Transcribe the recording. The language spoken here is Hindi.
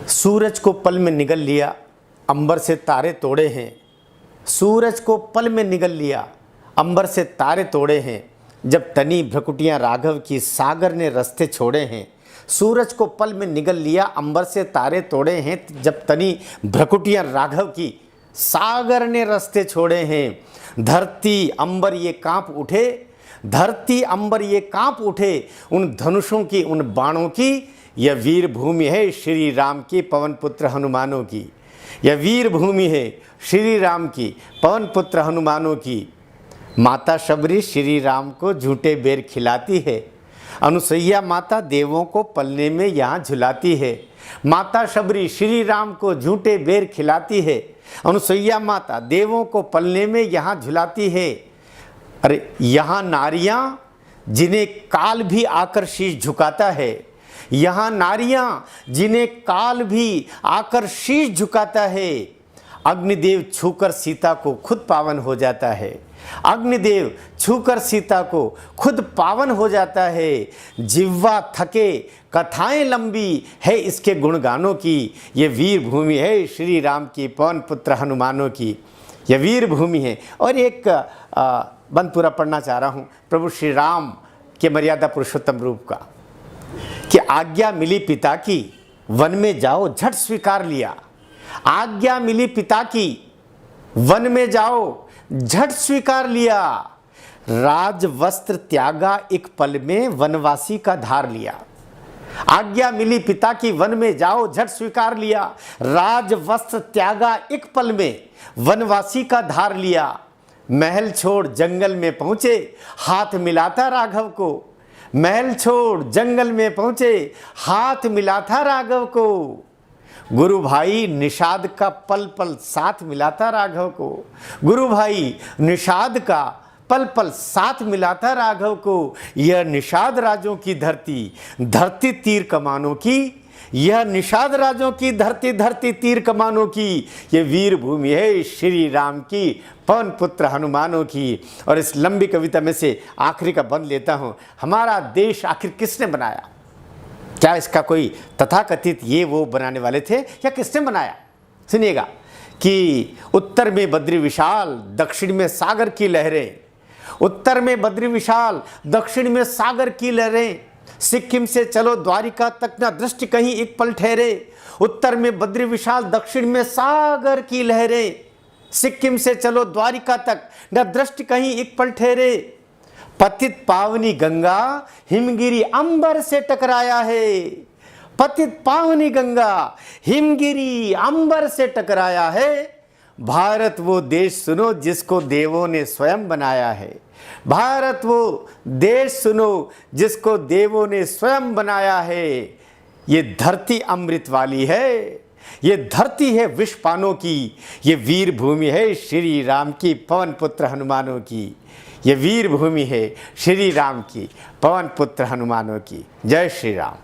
सूरज को पल में निगल लिया, अंबर से तारे तोड़े हैं। सूरज को पल में निगल लिया, अंबर से तारे तोड़े हैं। जब तनी भ्रकुटियाँ राघव की, सागर ने रास्ते छोड़े हैं। सूरज को पल में निगल लिया, अंबर से तारे तोड़े हैं। जब तनी भ्रकुटियाँ राघव की, सागर ने रास्ते छोड़े हैं। धरती अंबर ये कांप उठे, धरती अंबर ये कांप उठे। उन धनुषों की, उन बाणों की, यह वीर भूमि है श्री राम की, पवन पुत्र हनुमानों की। यह वीर भूमि है श्री राम की, पवन पुत्र हनुमानों की। माता शबरी श्री राम को झूठे बेर खिलाती है। अनुसैया माता देवों को पलने में यहाँ झुलाती है। माता शबरी श्री राम को झूठे बेर खिलाती है। अनुसैया माता देवों को पलने में यहाँ झुलाती है। अरे यहाँ नारियाँ जिन्हें काल भी आकर शीश झुकाता है। यहाँ नारियाँ जिन्हें काल भी आकर शीश झुकाता है। अग्निदेव छूकर सीता को खुद पावन हो जाता है। अग्निदेव छूकर सीता को खुद पावन हो जाता है। जिह्वा थके कथाएं लंबी है इसके गुणगानों की। ये वीर भूमि है श्री राम की, पवन पुत्र हनुमानों की। यह वीर भूमि है। और एक बंद पूरा पढ़ना चाह रहा हूँ प्रभु श्री राम के मर्यादा पुरुषोत्तम रूप का, कि आज्ञा मिली पिता की, वन में जाओ झट स्वीकार लिया। आज्ञा मिली पिता की, वन में जाओ झट स्वीकार लिया। राज वस्त्र त्यागा एक पल में, वनवासी का धार लिया। आज्ञा मिली पिता की, वन में जाओ झट स्वीकार लिया। राज वस्त्र त्यागा एक पल में, वनवासी का धार लिया। महल छोड़ जंगल में पहुंचे, हाथ मिलाता राघव को। महल छोड़ जंगल में पहुंचे, हाथ मिलाता राघव को। गुरु भाई निषाद का पल पल साथ मिलाता राघव को। गुरु भाई निषाद का पल पल साथ मिलाता राघव को। यह निषाद राजों की धरती, धरती तीर कमानों की। यह निषाद राजों की धरती, धरती तीर कमानों की। यह वीर भूमि है श्री राम की, पवन पुत्र हनुमानों की। और इस लंबी कविता में से आखिरी का बंद लेता हूँ। हमारा देश आखिर किसने बनाया? क्या इसका कोई तथाकथित ये वो बनाने वाले थे, या किसने बनाया? सुनिएगा कि उत्तर में बद्री विशाल, दक्षिण में सागर की लहरें। उत्तर में बद्री विशाल, दक्षिण में सागर की लहरें। सिक्किम से चलो द्वारिका तक, न दृष्टि कहीं एक पल ठहरे। उत्तर में बद्री विशाल, दक्षिण में सागर की लहरें। सिक्किम से चलो द्वारिका तक, न दृष्टि कहीं एक पल ठहरे। पतित पावनी गंगा हिमगिरी अंबर से टकराया है। पतित पावनी गंगा हिमगिरी अंबर से टकराया है। भारत वो देश सुनो जिसको देवों ने स्वयं बनाया है। भारत वो देश सुनो जिसको देवों ने स्वयं बनाया है। ये धरती अमृत वाली है, ये धरती है विषपानों की। ये वीर भूमि है श्री राम की, पवन पुत्र हनुमानों की। ये वीर भूमि है श्री राम की, पवन पुत्र हनुमानों की। जय श्री राम।